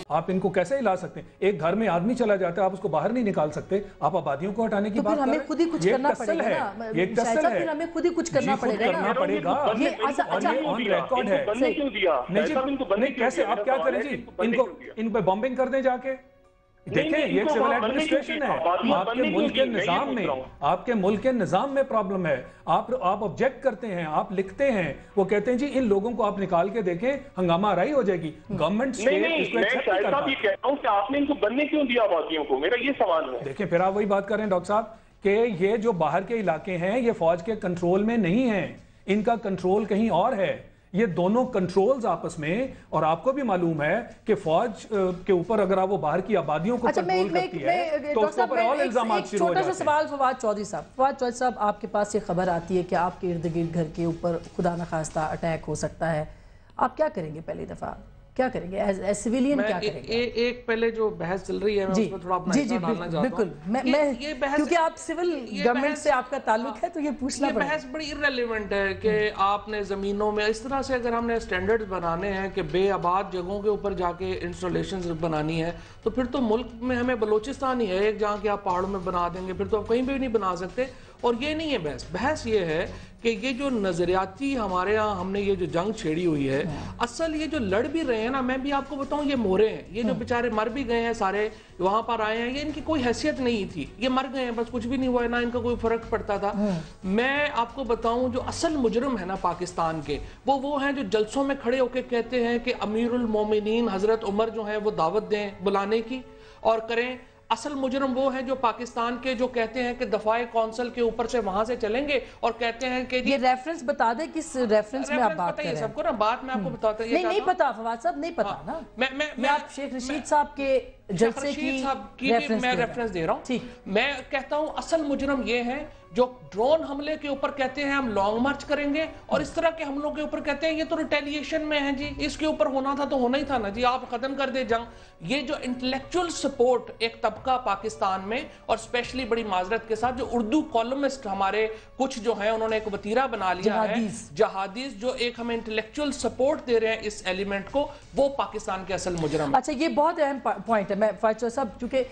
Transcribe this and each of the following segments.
آپ ان کو کیسے ہلا سکتے ہیں؟ ایک گھر میں آدمی چلا جاتا ہے، آپ اس کو باہر نہیں نکال سکتے، آپ آبادیوں کو ہٹانے کی بات کر رہے ہیں۔ ہمیں خود ہی کچھ کرنا پڑے گا نا، یہ ٹسل ہے، ہمیں خود ہی کچھ کرنا پڑے گا نا۔ یہ آن ریکارڈ ہے۔ نہیں کیسے آپ کیا کریں جی؟ ان پہ بمبنگ کر دیں جا کے؟ دیکھیں یہ ایک سول ایڈمنسٹریشن ہے، آپ کے ملک کے نظام میں، آپ کے ملک کے نظام میں پرابلم ہے۔ آپ آبجیکٹ کرتے ہیں، آپ لکھتے ہیں، وہ کہتے ہیں جی ان لوگوں کو آپ نکال کے دیکھیں، ہنگامہ آرائی ہو جائے گی۔ گورنمنٹ اسٹیٹ اس کو ایکسپٹ نہیں کرتا۔ میں کہہ رہا ہوں کہ آپ نے ان کو بننے کیوں دیا آبادیوں کو، میرا یہ سوال ہے۔ دیکھیں پھر آپ وہی بات کر رہے ہیں ڈاکٹر صاحب کہ یہ جو باہر کے علاقے ہیں یہ فوج کے کنٹرول میں نہیں ہیں، ان کا کنٹرول کہیں اور ہے۔ یہ دونوں کنٹرولز آپس میں، اور آپ کو بھی معلوم ہے کہ فوج کے اوپر اگر آپ وہ باہر کی آبادیوں کو کنٹرول کرتی ہے تو اس کے اوپر اور الزامات شروع ہو جاتے ہیں۔ چھوٹا سا سوال فواد چودھری صاحب، آپ کے پاس یہ خبر آتی ہے کہ آپ کے ارد گرد گھر کے اوپر خدا نخواستہ اٹیک ہو سکتا ہے، آپ کیا کریں گے؟ پہلی دفعہ کیا کریں گے ایز سیویلین؟ کیا کریں گے؟ ایک پہلے جو بحث چل رہی ہے میں اس میں تھوڑا اپنا حصہ ڈالنا چاہتا ہوں۔ بالکل، کیونکہ آپ سول گورنمنٹ سے آپ کا تعلق ہے تو یہ پوچھنا پڑے گا۔ یہ بحث بڑی irrelevant ہے کہ آپ نے زمینوں میں اس طرح سے اگر ہم نے سٹینڈرڈز بنانے ہیں کہ بے آباد جگہوں کے اوپر جا کے انسٹالیشنز بنانی ہے تو پھر تو ملک میں ہمیں بلوچستان ہی ہے ایک جہاں کہ آپ پہاڑوں میں بنا دیں گے، پھر تو آپ کہیں بھی نہیں بنا سکتے۔ اور یہ نہیں ہے بحث یہ ہے کہ یہ جو نظریاتی ہمارے ہاں ہم نے یہ جو جنگ چھیڑی ہوئی ہے، اصل یہ جو لڑ بھی رہے ہیں نا، میں بھی آپ کو بتاؤں یہ مورے ہیں، یہ جو بیچارے مر بھی گئے ہیں سارے وہاں پر آئے ہیں، یہ ان کی کوئی حیثیت نہیں تھی، یہ مر گئے ہیں بس، کچھ بھی نہیں ہوا ہے، نہ ان کا کوئی فرق پڑتا تھا۔ میں آپ کو بتاؤں جو اصل مجرم ہے نا پاکستان کے، وہ ہیں جو جلسوں میں کھڑے ہو کے کہتے ہیں کہ امیر المومنین حضرت عمر جو ہیں وہ دعوت دیں بلانے کی اور کریں۔ اصل مجرم وہ ہیں جو پاکستان کے جو کہتے ہیں کہ دفاع کونسل کے اوپر سے وہاں سے چلیں گے اور کہتے ہیں کہ یہ ریفرنس بتا دیں کس ریفرنس میں آپ بات کر رہے ہیں؟ سب کو نا بات میں آپ کو بتاتا ہوں۔ نہیں پتا فواد صاحب، نہیں پتا نا، میں آپ شیخ رشید صاحب کے جلسے کی میں ریفرنس دے رہا ہوں۔ میں کہتا ہوں اصل مجرم یہ ہیں جو ڈرون حملے کے اوپر کہتے ہیں ہم لانگ مارچ کریں گے، اور اس طرح کے حملوں کے اوپر کہتے ہیں یہ تو ریٹیلیشن میں ہے جی، اس کے اوپر ہونا تھا تو ہونا ہی تھا نا جی، آپ ختم کر دے جنگ۔ یہ جو انٹلیکچول سپورٹ ایک طبقہ پاکستان میں، اور اسپیشلی بڑی معذرت کے ساتھ جو اردو کالمسٹ ہمارے کچھ جو ہیں انہوں نے ایک وتیرہ بنا لیا ہے، جہادیز جو ایک ہمیں انٹلیکچول سپورٹ دے رہے ہیں اس ایلیمنٹ کو، وہ پاکستان کے اصل مجرم ہے۔ اچھا یہ بہت اہم پوائنٹ ہے، میں فائچہ صاحب چونکہ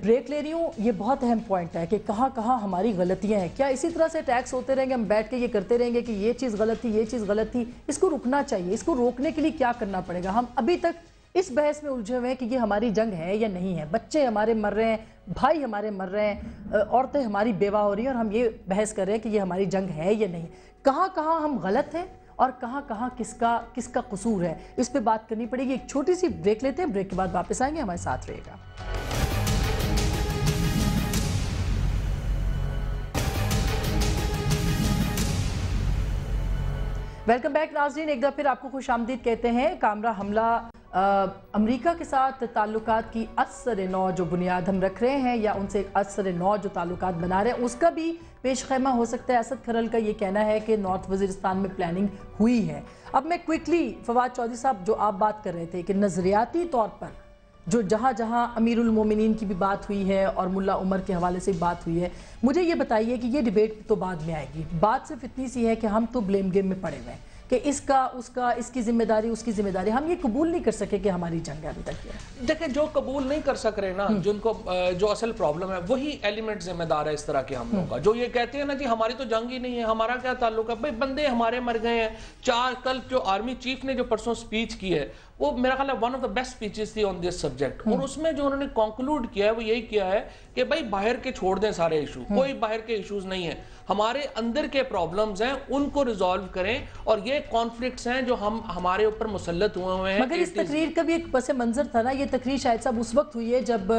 بریک لے رہی ہوں، یہ بہت اہم پوائنٹ ہے کہ کہاں کہاں ہماری غلطیاں ہیں۔ کیا اسی طرح سے ٹیکس ہوتے رہیں گے، ہم بیٹھ کے یہ کرتے رہیں گے کہ یہ چیز غلط تھی، یہ چیز غلط تھی؟ اس کو رکنا چاہیے، اس کو روکنے کے لیے کیا کرنا پڑے گا؟ ہم ابھی تک اس بحث میں الجھے ہوئے ہیں کہ یہ ہماری جنگ ہے یا نہیں ہے، بچے ہمارے مر رہے ہیں، بھائی ہمارے مر رہے ہیں، عورتیں ہماری بیوہ ہو رہی ہیں، اور ہم یہ بحث کر رہے ہیں کہ یہ ہماری جنگ ہے یا نہیں۔ کہاں کہاں ہم غلط ہیں اور کہاں کہاں کس کا قصور ہے، اس پہ بات کرنی پڑے گی۔ ایک چھوٹی سی بریک لیتے ہیں، بریک کے بعد واپس آئیں گے، ہمارے ساتھ رہے گا۔ ویلکم بیک ناظرین، ایک دفعہ پھر آپ کو خوش آمدید کہتے ہیں۔ کامرہ حملہ امریکہ کے ساتھ تعلقات کی اثر نو جو بنیاد ہم رکھ رہے ہیں، یا ان سے اثر نو جو تعلقات بنا رہے ہیں، اس کا بھی پیش خیمہ ہو سکتا ہے۔ اسد کھرل کا یہ کہنا ہے کہ نارتھ وزیرستان میں پلاننگ ہوئی ہے۔ اب میں کوئکلی فواد چودھری صاحب جو آپ بات کر رہے تھے کہ نظریاتی طور پر جو جہاں جہاں امیر المومنین کی بھی بات ہوئی ہے اور ملا عمر کے حوالے سے بات ہوئی ہے، مجھے یہ بتائیے کہ یہ ڈیبیٹ تو بعد میں آئے گی، بات صرف اتنی سی ہے کہ ہم تو بلیم گیم میں پڑے ہوئے ہیں کہ اس کا اس کا اس کی ذمہ داری اس کی ذمہ داری، ہم یہ قبول نہیں کر سکے کہ ہماری جنگ ہے ابھی تک۔ یہ دیکھیں جو قبول نہیں کر سک رہے نا، جن کو جو اصل پرابلم ہے وہی ایلیمنٹ ذمہ دار ہے اس طرح کے حملوں کا، جو یہ کہتے ہیں نا جی ہماری تو جنگ ہی نہیں ہے، ہمارا کیا تعلق ہے؟ بھائی بندے ہمارے مر گئے ہیں۔ کل جو آرمی چیف نے جو پرسوں سپیچ کی ہے وہ میرا خیال ہے one of the best speeches تھی آن دس سبجیکٹ، اور اس میں جو انہوں نے کنکلوڈ کیا ہے وہ یہی کیا ہے کہ بھائی باہر کے چھوڑ دیں سارے ایشو، کوئی باہر کے ایشوز نہیں ہیں، ہمارے اندر کے پرابلمز ہیں ان کو ریزالو کریں، اور یہ کانفلکٹس ہیں جو ہمارے اوپر مسلط ہوئے ہیں۔ مگر اس تقریر کا بھی ایک پس منظر تھا نا، یہ تقریر شاید صاحب اس وقت ہوئی ہے جب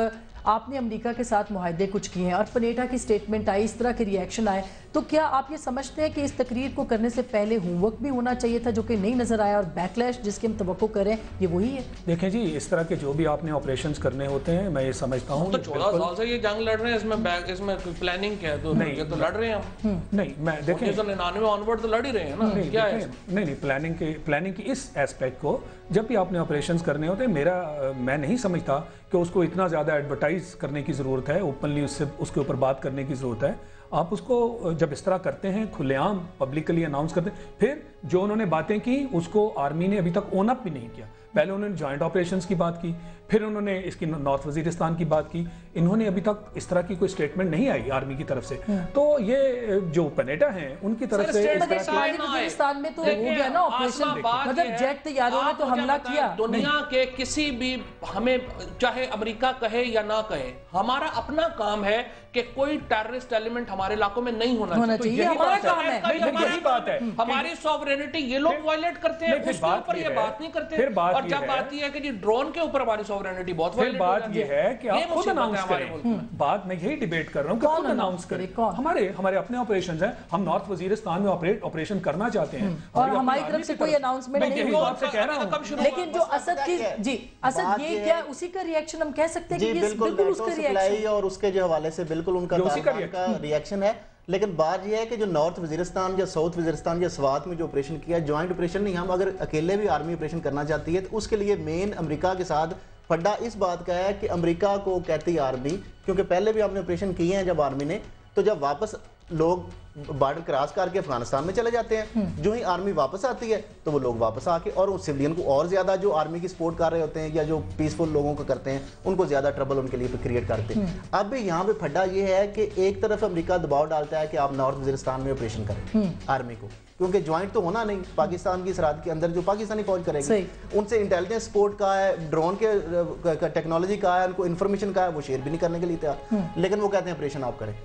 آپ نے امریکہ کے ساتھ معاہدے کچھ کیے ہیں اور پنیٹا کی سٹیٹمنٹ آئی، اس طرح کے ری ایکشن آئے، تو کیا آپ یہ سمجھتے ہیں کہ اس تقریر کو کرنے سے پہلے ہوم ورک بھی ہونا چاہیے تھا جو کہ نہیں نظر آیا، اور بیک لیش جس کی ہم توقع کریں یہ وہی ہے؟ دیکھیں جی اس طرح کے جو بھی آپ نے آپریشنز کرنے ہوتے ہیں، میں یہ سمجھتا ہوں تو 14 سال سے یہ جنگ لڑ رہے ہیں، اس میں پلاننگ کیا ہے؟ تو یہ تو لڑ رہے ہیں ہم، نہیں میں دیکھیں 1999 آنورڈ تو لڑ ہی رہے ہیں نا، کیا ہے؟ نہیں پلاننگ کی اس ایسپیکٹ کو جب بھی آپ نے آپریشنز کرنے ہوتے ہیں، میں نہیں سمجھتا کہ اس کو اتنا زیادہ ایڈورٹائز کرنے کی ضرورت ہے، اوپنلی اس کے اوپر بات کرنے کی ضرورت ہے۔ آپ اس کو جب اس طرح کرتے ہیں، کھلے عام پبلکلی اناؤنس کرتے ہیں، پھر जो उन्होंने बातें की उसको आर्मी ने अभी तक ओन अप भी नहीं किया। पहले उन्होंने जॉइंट ऑपरेशंस की बात की, फिर उन्होंने इसकी नॉर्थ वजीरिस्तान की बात की, इन्होंने अभी तक इस तरह की कोई स्टेटमेंट नहीं आई आर्मी की तरफ से। तो ये जो पनेटा हैं उनकी तरफ से इस तरह शुमाली वजीरिस्तान में तो हो गया ना ऑपरेशन, मतलब जेट तैयारों ने तो हमला किया। दुनिया के किसी भी, हमें चाहे अमेरिका कहे या ना कहे, हमारा अपना काम है कि कोई टेररिस्ट एलिमेंट हमारे इलाकों में नहीं होना चाहिए। हमारा काम है, यही बात है। हमारी सॉवरेनिटी ये लोग वायलेट करते हैं, उसके ऊपर ये बात नहीं करते। और जब बात ये है कि जी ड्रोन के ऊपर हमारी सॉवरेनिटी बहुत वायलेट, बात ये है कि आप खुद अनाउंस करें। बात मैं यही डिबेट कर रहा हूं कि खुद अनाउंस करें। हमारे अपने ऑपरेशंस हैं, हम नॉर्थ वजीरिस्तान में ऑपरेशन करना चाहते हैं और हमारी तरफ से कोई अनाउंसमेंट नहीं हुआ। आपसे कह रहा हूं, लेकिन जो असद की जी असद ये क्या उसी का रिएक्शन हम कह सकते हैं कि बिल्कुल उसका रिएक्शन और उसके जो हवाले से बिल्कुल उनका रिएक्शन है। लेकिन बात यह है कि जो नॉर्थ वजीरिस्तान या साउथ वजीरिस्तान या स्वात में जो ऑपरेशन किया, ज्वाइंट ऑपरेशन नहीं, हम अगर अकेले भी आर्मी ऑपरेशन करना चाहती है तो उसके लिए मेन अमेरिका के साथ फड्डा इस बात का है कि अमेरिका को कहती है आर्मी, क्योंकि पहले भी हमने ऑपरेशन किए हैं जब आर्मी ने, तो जब वापस लोग बॉर्डर क्रॉस करके अफगानिस्तान में चले जाते हैं, जो ही आर्मी वापस आती है तो वो लोग वापस आके और उस सिविलियन को और ज्यादा जो आर्मी की सपोर्ट कर रहे होते हैं या जो पीसफुल लोगों को करते हैं उनको ज्यादा ट्रबल उनके लिए क्रिएट करते हैं। अब भी यहाँ पे फड्डा ये है कि एक तरफ अमेरिका दबाव डालता है कि आप नॉर्थ वजीरिस्तान में ऑपरेशन करें आर्मी को, क्योंकि ज्वाइंट तो होना नहीं, पाकिस्तान की सरहद के अंदर जो पाकिस्तानी फौज करेगी उनसे इंटेलिजेंस सपोर्ट का है, ड्रोन के टेक्नोलॉजी का है, उनको इन्फॉर्मेशन का है, वो शेयर भी नहीं करने के लिए तैयार, लेकिन वो कहते हैं ऑपरेशन आप करें।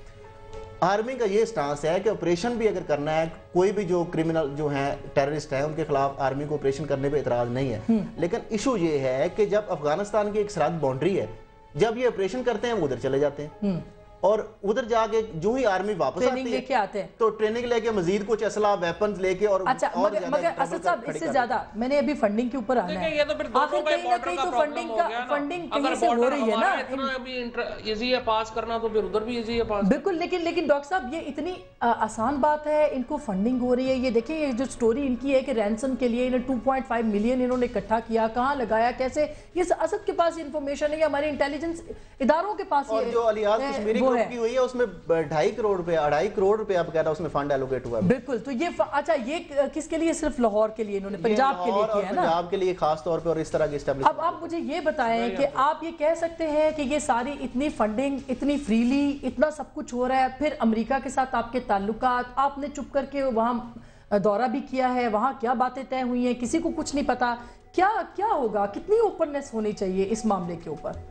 आर्मी का ये स्टांस है कि ऑपरेशन भी अगर करना है, कोई भी जो क्रिमिनल जो हैं टेररिस्ट हैं उनके खिलाफ आर्मी को ऑपरेशन करने पे इतराज नहीं है, लेकिन इशू ये है कि जब अफगानिस्तान की एक सरहद बाउंड्री है, जब ये ऑपरेशन करते हैं वो उधर चले जाते हैं और उधर जाके जो ही आर्मी वापस आते हैं तो ट्रेनिंग लेके मजीद कुछ असला वेपन्स लेके और अच्छा मगर असद साहब इससे ज्यादा मैंने अभी फंडिंग के ऊपर आना है, आखिर कहीं ना कहीं तो फंडिंग कहीं से हो रही है ना, इतना अभी इजी है पास करना तो फिर उधर भी इजी है पास। बिल्कुल, लेकिन डॉक्टर साहब ये इतनी आसान बात है, इनको फंडिंग हो रही है। ये देखिए ये जो स्टोरी इनकी है कि रैंसम के लिए इन्हें 2.5 मिलियन इन्होंने इकट्ठा किया, कहाँ लगाया, कैसे, ये असद के पास इंफॉर्मेशन है, हमारे इंटेलिजेंस इदारों के पास और जो अलियाज कश्मीरी ग्रुप की हुई है उसमें 2.5 करोड़ रुपया 2.5 करोड़ रुपया आप कह रहा उसमें फंड एलोकेट हुआ है। बिल्कुल, तो ये अच्छा ये किसके लिए? सिर्फ लाहौर के लिए, इन्होंने पंजाब के लिए किया है ना, पंजाब के लिए खास तौर पे और इस तरह की एस्टैब्लिशमेंट। अब आप मुझे ये बताएं कि आप ये कह सकते हैं कि ये सारी इतनी फंडिंग, इतनी फ्रीली, इतना सब कुछ हो रहा है, फिर अमेरिका के साथ आपके ताल्लुकात, आपने चुप करके वहां दौरा भी किया है, वहां क्या बातें तय हुई हैं, किसी को कुछ नहीं पता, क्या होगा, कितनी ओपननेस होनी चाहिए इस मामले के ऊपर?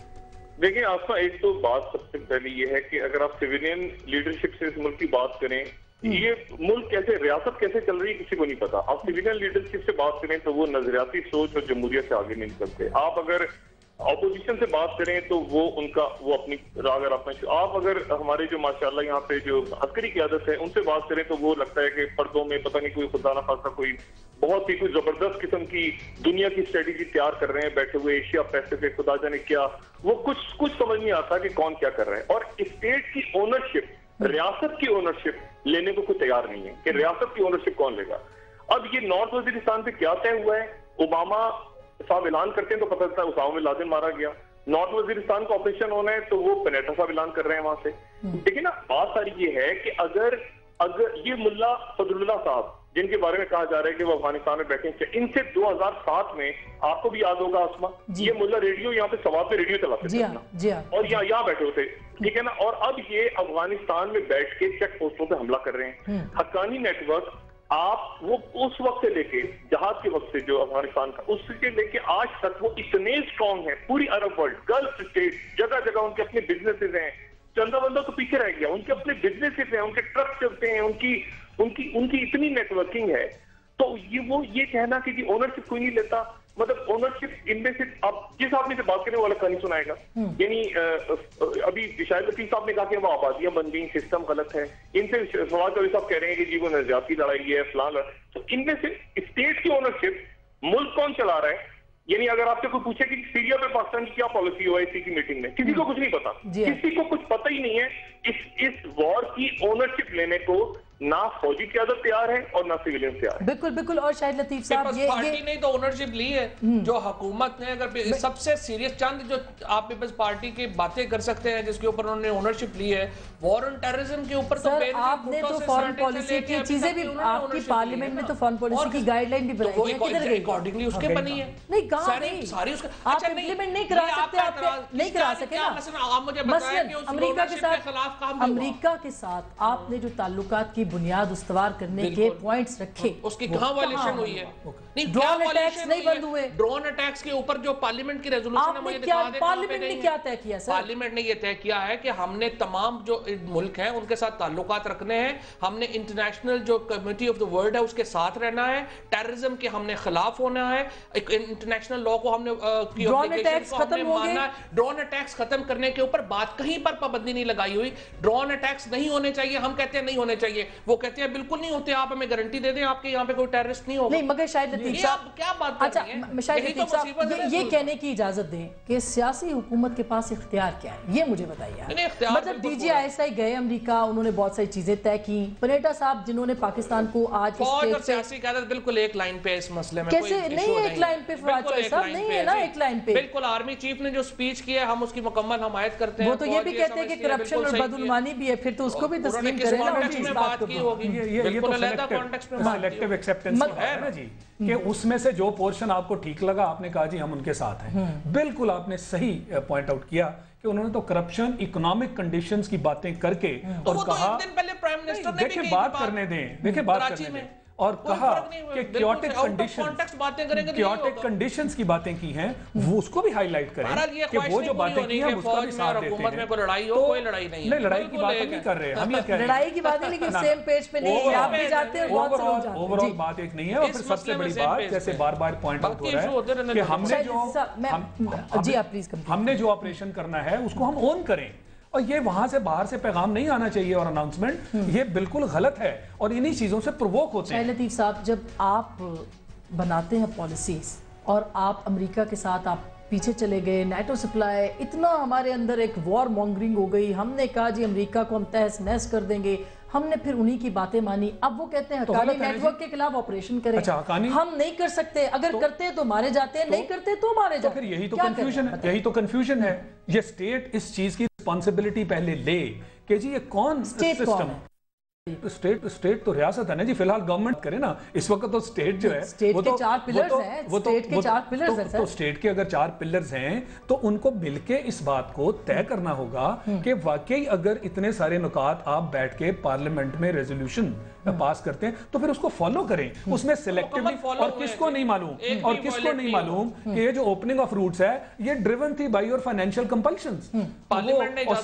देखिए आपका एक तो बात सबसे पहले ये है कि अगर आप सिविलियन लीडरशिप से इस मुल्क की बात करें, ये मुल्क कैसे, रियासत कैसे चल रही है किसी को नहीं पता। आप सिविलियन लीडरशिप से बात करें तो वो नजरियाती सोच और जमहूरियत से आगे नहीं निकलते। आप अगर ऑपोजिशन से बात करें तो वो अपनी राग आप अगर हमारे जो माशाल्लाह यहाँ पे जो अस्करी क़यादत है उनसे बात करें तो वो लगता है कि पर्दों में पता नहीं कोई खुदा ना खासा कोई बहुत ही कोई जबरदस्त किस्म की दुनिया की स्ट्रेटेजी तैयार कर रहे हैं बैठे हुए, एशिया पैसिफिक खुदा जाने क्या, वो कुछ समझ नहीं आता कि कौन क्या कर रहा है। और स्टेट की ओनरशिप, रियासत की ओनरशिप लेने को कोई तैयार नहीं है कि रियासत की ओनरशिप कौन लेगा। अब ये नॉर्थ वजीरिस्तान पे क्या तय हुआ है, ओबामा साहब ऐलान करते हैं तो पता चलता है उसामा बिन लादेन मारा गया। नॉर्थ वजीरिस्तान का ऑपरेशन होना है तो वो पनेटा साहब ऐलान कर रहे हैं वहां से। देखिए ना, बात सारी ये है कि अगर ये मुल्ला फजलुल्लाह साहब जिनके बारे में कहा जा रहा है कि वो अफगानिस्तान में बैठे हैं, इनसे 2007 में आपको भी याद होगा आसमा, ये मुल्ला रेडियो यहाँ पे सवाब पे रेडियो चलाते थे और यहाँ बैठे होते, ठीक है ना। और अब ये अफगानिस्तान में बैठ के चेक पोस्टों पे हमला कर रहे हैं। हक्कानी नेटवर्क आप वो उस वक्त से लेके जहाज के वक्त से जो अफगानिस्तान का उससे लेके आज तक वो इतने स्ट्रॉन्ग है, पूरी अरब वर्ल्ड, गल्फ स्टेट, जगह जगह उनके अपने बिजनेसेस हैं। चंदा बंदा तो पीछे रह गया, उनके अपने बिजनेसेस हैं, उनके ट्रक चलते हैं, उनकी इतनी नेटवर्किंग है। तो ये कहना कि ओनरशिप कोई नहीं लेता, मतलब ओनरशिप इनमें से आप जिस आदमी से बात करें वो अलग कहानी सुनाएगा। यानी अभी शायद लतीफ साहब ने कहा कि वो आबादियां बन गई, सिस्टम गलत है। इनसे फवाद चौधरी साहब कह रहे हैं कि जी वो नजरियाती लड़ाई है फलां। तो इनमें से स्टेट की ओनरशिप, मुल्क कौन चला रहा है, यानी अगर आपसे कोई पूछे कि सीरिया में पाकिस्तान की क्या पॉलिसी हुआ इसी की मीटिंग में, किसी को कुछ नहीं पता, किसी को कुछ पता ही नहीं है। इस वॉर की ओनरशिप लेने को ना फौजी क़यादत तैयार है और ना सिविलियन तैयार है। बिल्कुल बिल्कुल। और शाहिद लतीफ साहब पार्टी ने तो ओनरशिप ली है, जो हुकूमत ने अगर सबसे सीरियस चंद जो आप पीपल्स पार्टी की बातें कर सकते हैं जिसके ऊपर उन्होंने ओनरशिप ली है, वॉर ऑन टेररिज्म के ऊपर तो आपने तो फॉरेन पॉलिसी की चीजें भी आपकी पार्लियामेंट में तो फॉरेन पॉलिसी की गाइडलाइन भी बनाई है, किधर गई? अकॉर्डिंगली उसके बनी है। नहीं कहां नहीं सारी उसका आप इंप्लीमेंट नहीं करा सकते, आप नहीं करा सके ना। आप मुझे बताएं कि उस ओनरशिप के खिलाफ काम अमेरिका के साथ आपने जो ताल्लुकात की बुनियाद उस्तवार करने के पॉइंट्स रखे, उसकी कहां वायलेशन हुई है? नहीं, ड्रोन अटैक्स नहीं बंद हुए। ड्रोन अटैक्स के ऊपर जो पार्लियामेंट की रेजोल्यूशन है, मुझे दिखा दें पार्लियामेंट ने क्या तय किया सर? पार्लियामेंट ने ये तय किया है कि हमने तमाम जो मुल्क हैं उनके साथ ताल्लुकात रखने हैं, हमने इंटरनेशनल जो कम्युनिटी ऑफ द वर्ल्ड है उसके साथ रहना है, टेररिज्म के हमने खिलाफ होना है, इंटरनेशनल लॉ को हमने ड्रोन अटैक्स खत्म हो गए। ड्रोन अटैक्स खत्म करने के ऊपर बात कहीं पर पाबंदी नहीं लगाई हुई। ड्रोन अटैक्स नहीं होने चाहिए, हम कहते हैं नहीं होने चाहिए, वो कहते हैं बिल्कुल नहीं होते, आप हमें गारंटी दे दें आपके यहाँ पे कोई टेररिस्ट नहीं होगा। नहीं मगर शायद लतीफ साहब क्या बात कर रही हैं? अच्छा शायद लतीफ साहब ये कहने की इजाजत दें कि सियासी हुकूमत के पास इख्तियार क्या है, ये मुझे बताइए। मतलब DGISI गए अमेरिका, उन्होंने बहुत सारी चीजें तय की। पनेटा साहब जिन्होंने पाकिस्तान को आज सियासी क़यादत बिल्कुल एक लाइन पे इस मसले में कैसे नहीं एक लाइन पे साहब नहीं है ना, एक लाइन पे बिल्कुल। आर्मी चीफ ने जो स्पीच की है हम उसकी मुकम्मल हमायत करते हैं। वो तो ये भी कहते हैं कि करप्शन और बदउनवानी भी है, फिर तो उसको भी तस्लीम करें ना। उन्होंने बात की होगी, ये तो सिलेक्टिव एक्सेप्टेंस है ना जी, कि उसमें से जो पोर्शन आपको ठीक लगा आपने कहा जी हम उनके साथ हैं। बिल्कुल आपने सही पॉइंट आउट किया कि उन्होंने तो करप्शन, इकोनॉमिक कंडीशंस की बातें करके और कहा, देखिए बात करने दें, देखिए बात करने दें, और कहा कि क्योटिक कंडीशंस की बातें की हैं, वो उसको भी हाईलाइट करें कि वो जो बातें की हैं उसका भी साथ देते हैं। कोई लड़ाई हो, कोई लड़ाई नहीं है, लड़ाई की बात नहीं कर रहे हैं, हम ये कह रहे हैं लड़ाई की बात नहीं, लेकिन सेम पेज पे नहीं आप भी जाते हैं, बहुत से लोग जाते हैं। ओवरऑल बात एक नहीं है। और फिर सबसे बड़ी बात जैसे बार-बार पॉइंट आउट हो रहा है कि हमने जो ऑपरेशन करना है उसको हम ओन करें, और ये वहां से बाहर से पैगाम नहीं आना चाहिए और अनाउंसमेंट, ये बिल्कुल गलत है और इन्हीं चीजों से प्रोवोक होते हैं। लतीफ साहब जब आप बनाते हैं पॉलिसीज और आप अमेरिका के साथ आप पीछे चले गए, नेटो सप्लाई, इतना हमारे अंदर एक वॉर मॉन्गरिंग हो गई, हमने कहा जी अमेरिका को हम तहस नहस कर देंगे, हमने फिर उन्हीं की बातें मानी। अब वो कहते हैं हक्कानी नेटवर्क के खिलाफ ऑपरेशन करें। अच्छा, हम नहीं कर सकते, अगर करते हैं तो मारे जाते हैं, नहीं करते तो मारे जाते हैं। फिर यही तो कंफ्यूजन है, यही तो कंफ्यूजन है। ये स्टेट इस चीज की रिस्पॉन्सिबिलिटी पहले ले कि जी ये कौन सिस्टम, स्टेट तो रियासत है ना जी, फिलहाल गवर्नमेंट करे ना। इस वक्त तो स्टेट जो है स्टेट के 4 पिलर्स हैं, स्टेट के 4 पिलर्स हैं। तो स्टेट के अगर 4 पिलर्स हैं तो उनको मिलके इस बात को तय करना होगा कि वाकई अगर इतने सारे नुकात आप बैठ के पार्लियामेंट में रेजोल्यूशन पास करते हैं तो फिर उसको फॉलो करें, उसमें सिलेक्टिवली। और किसको नहीं मालूम कि ये जो ओपनिंग ऑफ रूट्स है ये ड्रिवन थी बाय योर फाइनेंशियल कंपल्शंस। और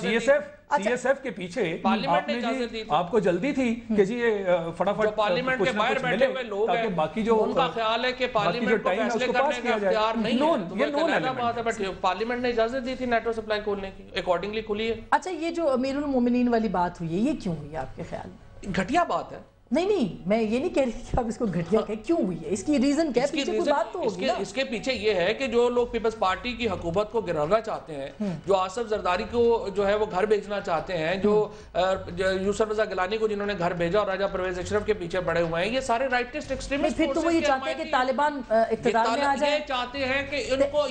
CSF के पीछे आपको जल्दी थी कि जी ये फटाफट पार्लियामेंट के बाहर बैठे हुए लोग हैं, बाकी जो उनका ख्याल है कि पार्लियामेंट को फैसले करने का इख्तियार नहीं है। ये नॉन एलिमेंट है, बट पार्लियामेंट ने इजाजत दी थी नेटो सप्लाई खोलने की, अकॉर्डिंगली खुली है। अच्छा, ये जो अमीरुल मोमिनीन वाली बात हुई है ये क्यों हुई आपके ख्याल में? घटिया बात है। नहीं, मैं ये नहीं कह रही कि आप इसको घटिया कहें, क्यों हुई है, इसकी रीजन क्या है? पीछे कोई बात तो होगी ना। इसके पीछे ये है कि जो लोग पीपल्स पार्टी की हुकूमत को गिराना चाहते हैं, जो आसिफ जरदारी को जो है वो घर भेजना चाहते हैं, जो यूसुफ रजा गिलानी को जिन्होंने घर भेजा और राजा परवेज अशरफ के पीछे पड़े हुए हैं, ये सारे राइटिस्ट एक्सट्रीमिस्ट। फिर तो वो ये चाहते हैं कि तालिबान इख्तियार में आ जाए, चाहते हैं कि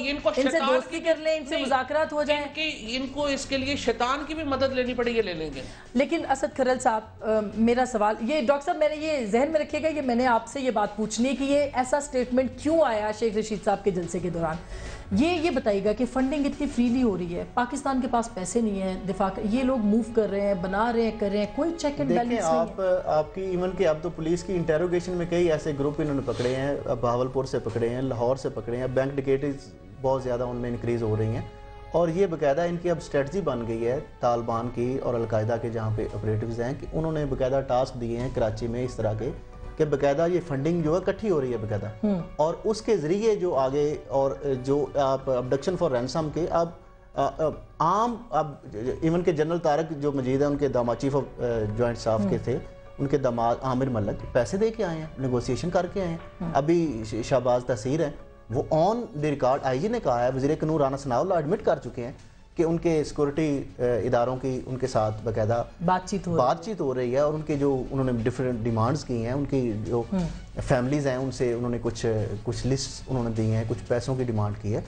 इनको इनसे दोस्ती कर लें, इनसे मुज़ाकरात हो जाएं, कि इनको इसके लिए शैतान की भी मदद लेनी पड़ेगी, ले लेंगे। लेकिन असद खरल साहब, मेरा सवाल ये, डॉक्टर साहब मैंने ये में रखिएगा, ये मैंने आपसे ये बात पूछनी है कि ये ऐसा स्टेटमेंट क्यों आया शेख रशीद साहब के जलसे के दौरान। ये बताइएगा कि फंडिंग इतनी फ्रीली हो रही है, पाकिस्तान के पास पैसे नहीं है दिफा कर, ये लोग मूव कर रहे हैं, बना रहे हैं, कर रहे हैं, कोई चेक एंड बैलेंस नहीं है। आपकी इवन के अब तो पुलिस की इंटेरोगेशन में कई ऐसे ग्रुप इन्होंने पकड़े हैं, बहावलपुर से पकड़े हैं, लाहौर से पकड़े हैं, बैंक डिकेटीज बहुत ज़्यादा उनमें इंक्रीज हो रही हैं, और ये बकायदा इनकी अब स्ट्रेटजी बन गई है तालिबान की और अलकायदा के जहाँ पे ऑपरेटिव्स हैं कि उन्होंने बकायदा टास्क दिए हैं कराची में इस तरह के कि बकायदा ये फंडिंग जो है इकट्ठी हो रही है बकायदा, और उसके ज़रिए जो आगे और जो आप अबडक्शन फॉर रैंसम के अब आम अब इवन के जनरल तारक जो मजीद है उनके दामाद चीफ ऑफ जॉइंट स्टाफ के थे, उनके दामाद आमिर मलिक पैसे दे के आए हैं, नेगोशिएशन करके आए हैं। अभी शहबाज तहसीर हैं, वो ऑन द रिकॉर्ड IG ने कहा है, वज़ीर कानून राना सनाउल्लाह एडमिट कर चुके हैं کہ ان کے سیکورٹی اداروں کی ان کے ساتھ باقاعدہ بات چیت ہو رہی ہے، اور ان کے جو انہوں نے ڈفرینٹ ڈیمانڈز کی ہیں، ان کی جو فیملیز ہیں ان سے انہوں نے کچھ لسٹ انہوں نے دی ہیں، کچھ پیسوں کی ڈیمانڈ کی ہے.